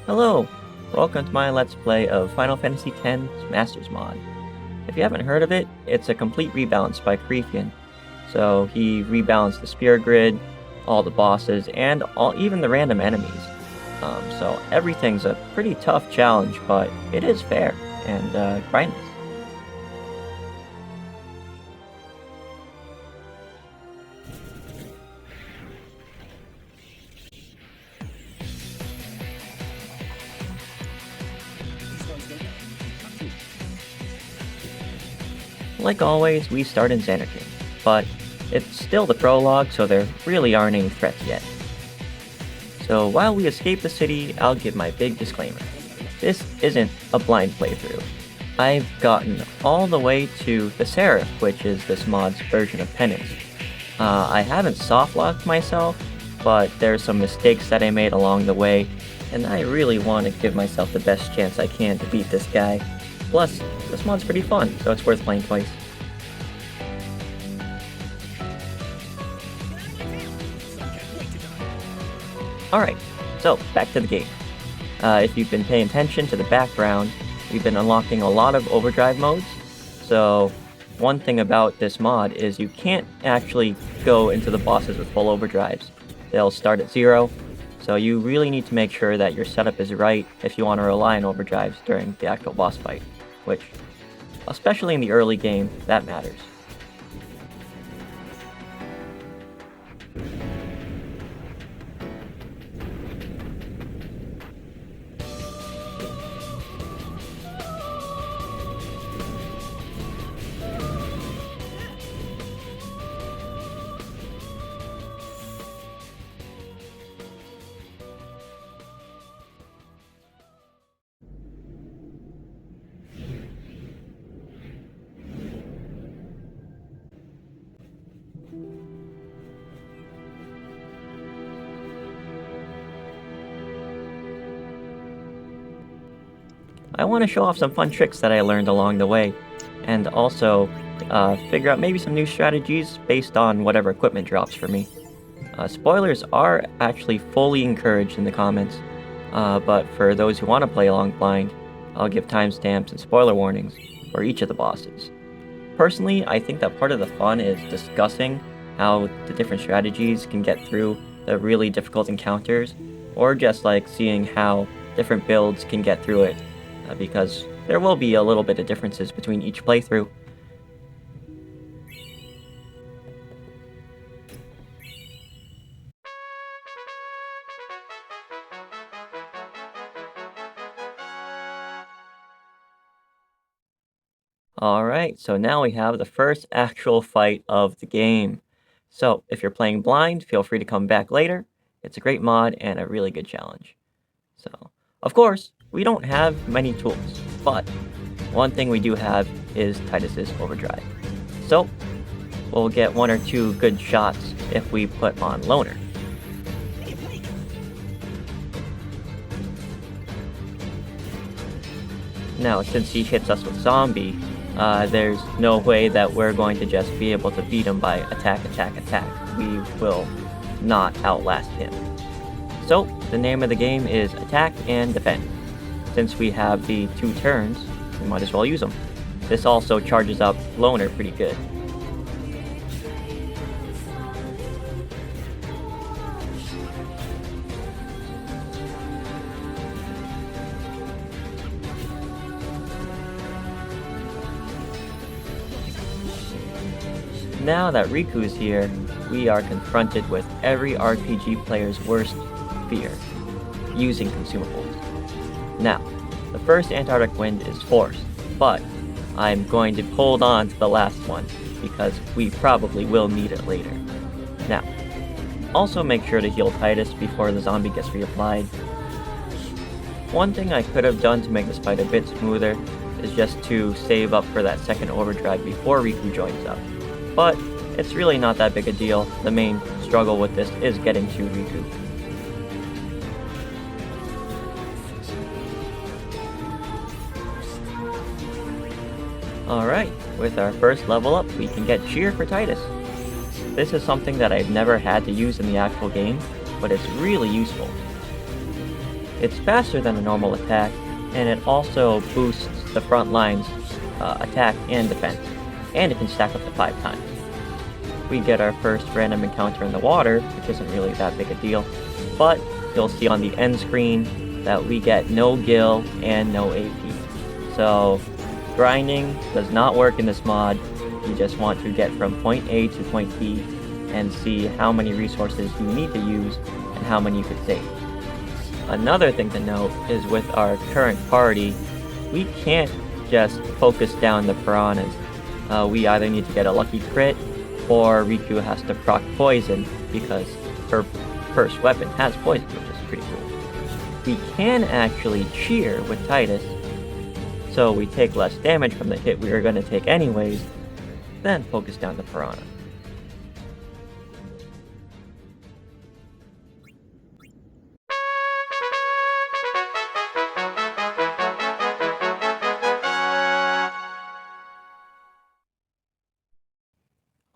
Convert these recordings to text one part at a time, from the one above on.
Hello! Welcome to my Let's Play of Final Fantasy X's Masters mod. If you haven't heard of it, it's a complete rebalance by Klikk. So he rebalanced the Spira grid, all the bosses, and even the random enemies. So everything's a pretty tough challenge, but it is fair and grindless. Like always, we start in Xanarkand, but it's still the prologue, so there really aren't any threats yet. So while we escape the city, I'll give my big disclaimer. This isn't a blind playthrough. I've gotten all the way to the Seraph, which is this mod's version of Pennance. I haven't softlocked myself, but there's some mistakes that I made along the way, and I really want to give myself the best chance I can to beat this guy. Plus, this mod's pretty fun, so it's worth playing twice. Alright, so back to the game. If you've been paying attention to the background, we've been unlocking a lot of overdrive modes. So one thing about this mod is you can't actually go into the bosses with full overdrives. They'll start at 0, so you really need to make sure that your setup is right if you want to rely on overdrives during the actual boss fight, which, especially in the early game, that matters. I want to show off some fun tricks that I learned along the way, and also figure out maybe some new strategies based on whatever equipment drops for me. Spoilers are actually fully encouraged in the comments, but for those who want to play along blind, I'll give timestamps and spoiler warnings for each of the bosses. Personally, I think that part of the fun is discussing how the different strategies can get through the really difficult encounters, or just like seeing how different builds can get through it. Because there will be a little bit of differences between each playthrough. Alright, so now we have the first actual fight of the game. So if you're playing blind, feel free to come back later. It's a great mod and a really good challenge. So, of course, we don't have many tools, but one thing we do have is Tidus's Overdrive. So, we'll get 1 or 2 good shots if we put on Loner. Now, since he hits us with Zombie, there's no way that we're going to just be able to beat him by attack, attack, attack. We will not outlast him. So, the name of the game is Attack and Defend. Since we have the 2 turns, we might as well use them. This also charges up Loner pretty good. Now that Riku's here, we are confronted with every RPG player's worst fear, using consumables. Now, the first Antarctic Wind is forced, but I'm going to hold on to the last one, because we probably will need it later. Now, also make sure to heal Tidus before the zombie gets reapplied. One thing I could have done to make this fight a bit smoother is just to save up for that second overdrive before Riku joins up. But it's really not that big a deal. The main struggle with this is getting to Riku. Alright, with our first level up, we can get Cheer for Tidus. This is something that I've never had to use in the actual game, but it's really useful. It's faster than a normal attack, and it also boosts the front line's attack and defense, and it can stack up to 5 times. We get our first random encounter in the water, which isn't really that big a deal, but you'll see on the end screen that we get no gil and no AP. So grinding does not work in this mod. You just want to get from point A to point B and see how many resources you need to use and how many you could save. Another thing to note is with our current party, we can't just focus down the piranhas. We either need to get a lucky crit, or Riku has to proc poison because her first weapon has poison, which is pretty cool. We can actually cheer with Titus, so we take less damage from the hit we were going to take anyways, then focus down the piranha.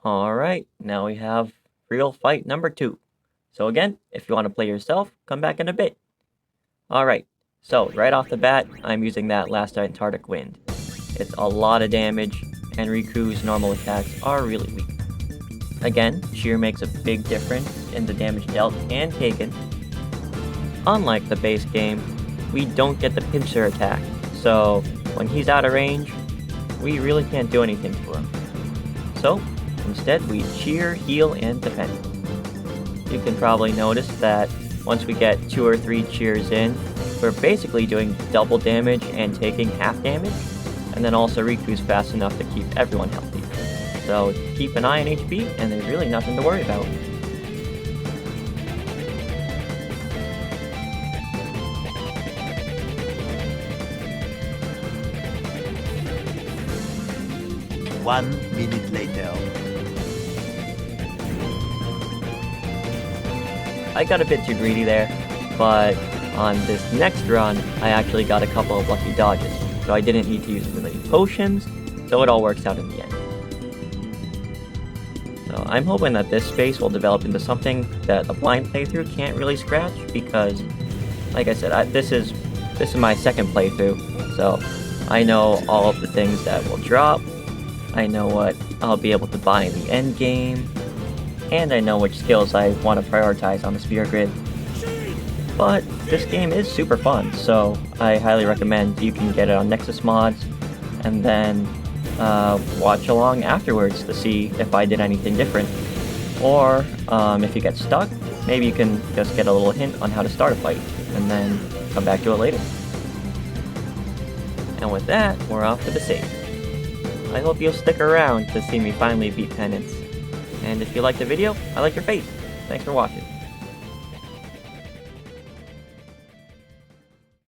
Alright, now we have real fight number 2. So again, if you want to play yourself, come back in a bit. Alright, so right off the bat, I'm using that last Antarctic Wind. It's a lot of damage, and Riku's normal attacks are really weak. Again, Cheer makes a big difference in the damage dealt and taken. Unlike the base game, we don't get the pincer attack, so when he's out of range, we really can't do anything to him. So, instead we cheer, heal, and defend. You can probably notice that once we get 2 or 3 cheers in, we're basically doing double damage and taking half damage, and then also Riku's fast enough to keep everyone healthy. So keep an eye on HP, and there's really nothing to worry about. One minute later. I got a bit too greedy there, but on this next run, I actually got a couple of lucky dodges, so I didn't need to use really potions, so it all works out in the end. So I'm hoping that this space will develop into something that a blind playthrough can't really scratch, because, like I said, this is my second playthrough, so I know all of the things that will drop, I know what I'll be able to buy in the end game, and I know which skills I want to prioritize on the Spira grid. But this game is super fun, so I highly recommend you can get it on Nexus mods, and then watch along afterwards to see if I did anything different. Or if you get stuck, maybe you can just get a little hint on how to start a fight, and then come back to it later. And with that, we're off to the save. I hope you'll stick around to see me finally beat Pennance. And if you liked the video, I like your face. Thanks for watching.